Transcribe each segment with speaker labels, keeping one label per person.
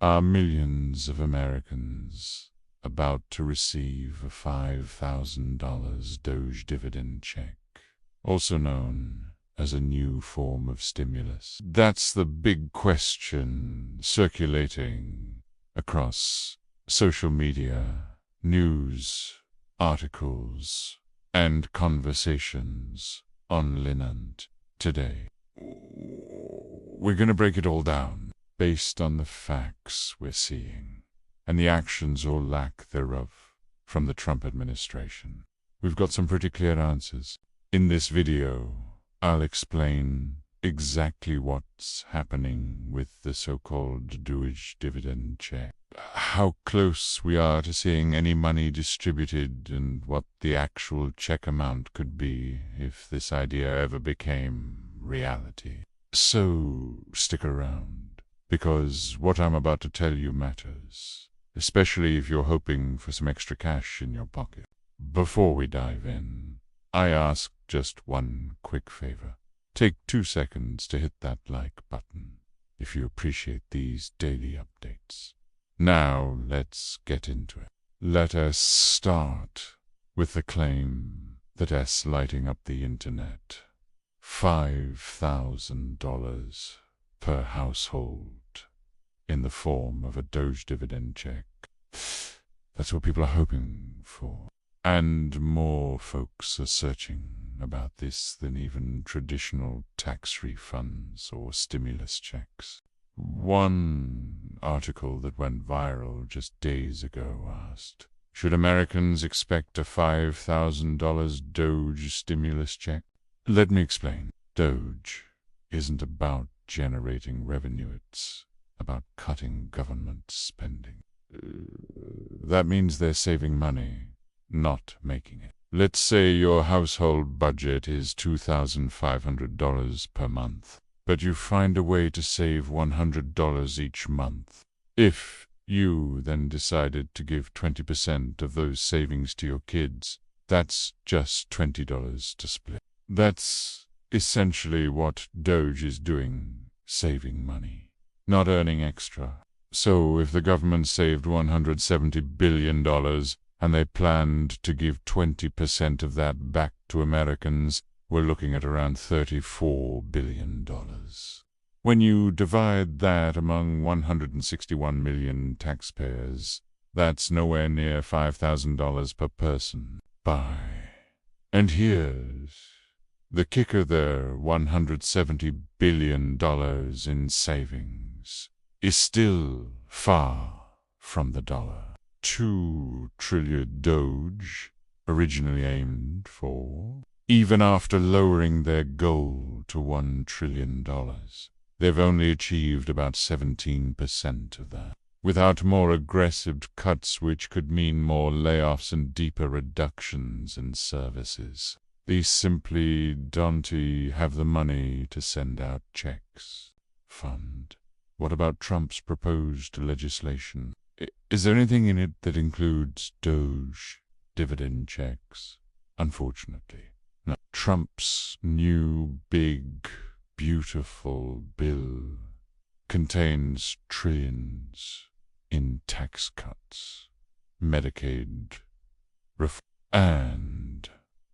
Speaker 1: Are millions of Americans about to receive a $5,000 Doge Dividend check, also known as a new form of stimulus? That's the big question circulating across social media, news, articles, and conversations on Linant today. We're going to break it all down based on the facts we're seeing and the actions or lack thereof from the Trump administration. We've got some pretty clear answers. In this video, I'll explain exactly what's happening with the so-called Doge Dividend check, how close we are to seeing any money distributed, and what the actual check amount could be if this idea ever became reality. So stick around, because what I'm about to tell you matters, especially if you're hoping for some extra cash in your pocket. Before we dive in, I ask just one quick favor. Take 2 seconds to hit that like button if you appreciate these daily updates. Now let's get into it. Let us start with the claim that's lighting up the internet. $5,000 per household in the form of a Doge Dividend check. That's what people are hoping for. And more folks are searching about this than even traditional tax refunds or stimulus checks. One article that went viral just days ago asked, should Americans expect a $5,000 Doge stimulus check? Let me explain. Doge isn't about generating revenue, it's about cutting government spending. That means they're saving money, not making it. Let's say your household budget is $2,500 per month, but you find a way to save $100 each month. If you then decided to give 20% of those savings to your kids, that's just $20 to split. That's essentially what Doge is doing, saving money, not earning extra. So if the government saved $170 billion and they planned to give 20% of that back to Americans, we're looking at around $34 billion. When you divide that among 161 million taxpayers, that's nowhere near $5,000 per person. And here's the kicker there, $170 billion in savings is still far from the dollar. 2 trillion Doge originally aimed for. Even after lowering their goal to $1 trillion, they've only achieved about 17% of that. Without more aggressive cuts, which could mean more layoffs and deeper reductions in services, they simply don't have the money to send out checks. Fund. What about Trump's proposed legislation? Is there anything in it that includes Doge dividend checks? Unfortunately, no. Trump's new, big, beautiful bill contains trillions in tax cuts, Medicaid reform, and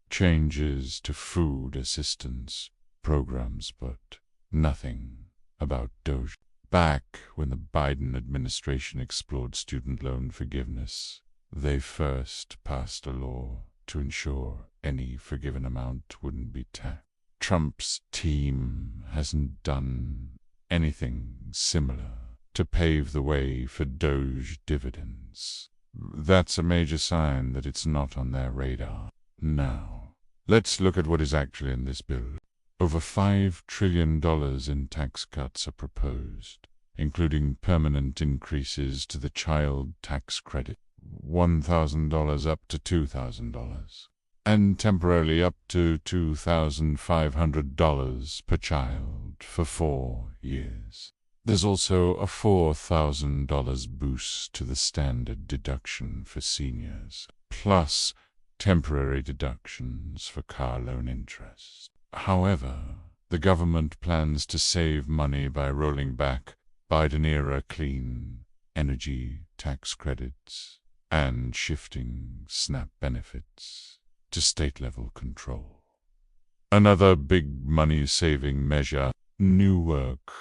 Speaker 1: changes to food assistance programs, but nothing about Doge. Back when the Biden administration explored student loan forgiveness, they first passed a law to ensure any forgiven amount wouldn't be taxed. Trump's team hasn't done anything similar to pave the way for Doge dividends. That's a major sign that it's not on their radar. Now, let's look at what is actually in this bill. Over $5 trillion in tax cuts are proposed, including permanent increases to the child tax credit, $1,000 up to $2,000, and temporarily up to $2,500 per child for 4 years. There's also a $4,000 boost to the standard deduction for seniors, plus temporary deductions for car loan interest. However, the government plans to save money by rolling back Biden-era clean energy tax credits, and shifting SNAP benefits to state-level control. Another big money-saving measure: new work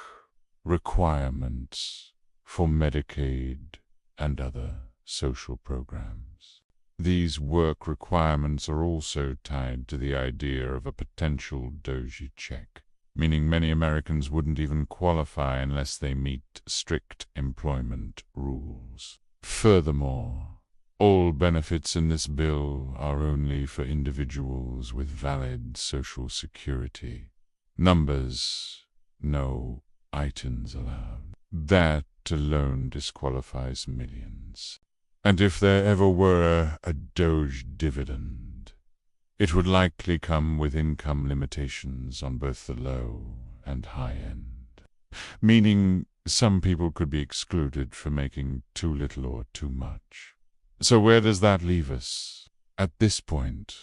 Speaker 1: requirements for Medicaid and other social programs. These work requirements are also tied to the idea of a potential Doge check, meaning many Americans wouldn't even qualify unless they meet strict employment rules. Furthermore, all benefits in this bill are only for individuals with valid Social Security numbers, no items allowed. That alone disqualifies millions. And if there ever were a Doge dividend, it would likely come with income limitations on both the low and high end, meaning some people could be excluded for making too little or too much. So where does that leave us? At this point,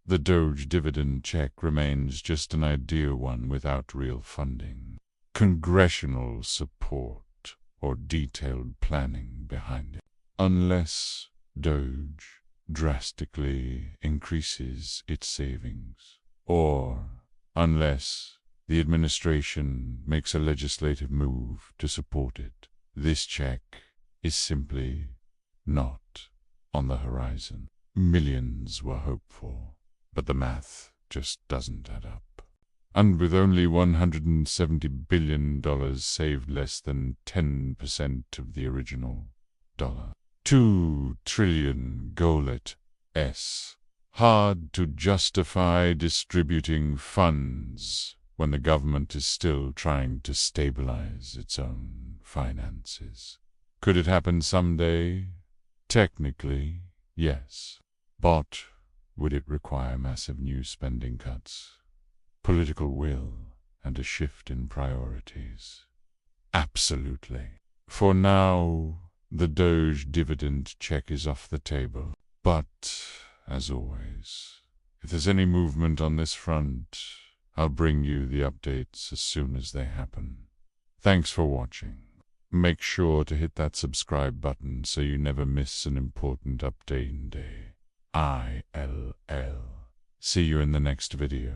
Speaker 1: the Doge dividend check remains just an idea, one without real funding, congressional support, or detailed planning behind it. Unless Doge drastically increases its savings, or unless the administration makes a legislative move to support it, this check is simply not on the horizon. Millions were hoped for, but the math just doesn't add up. And with only $170 billion saved, less than 10% of the original dollar. 2 trillion golet s. Hard to justify distributing funds when the government is still trying to stabilize its own finances. Could it happen someday? Technically, yes. But would it require massive new spending cuts, political will, and a shift in priorities? Absolutely. For now, the Doge dividend check is off the table. But, as always, if there's any movement on this front, I'll bring you the updates as soon as they happen. Thanks for watching. Make sure to hit that subscribe button so you never miss an important update. ILL. See you in the next video.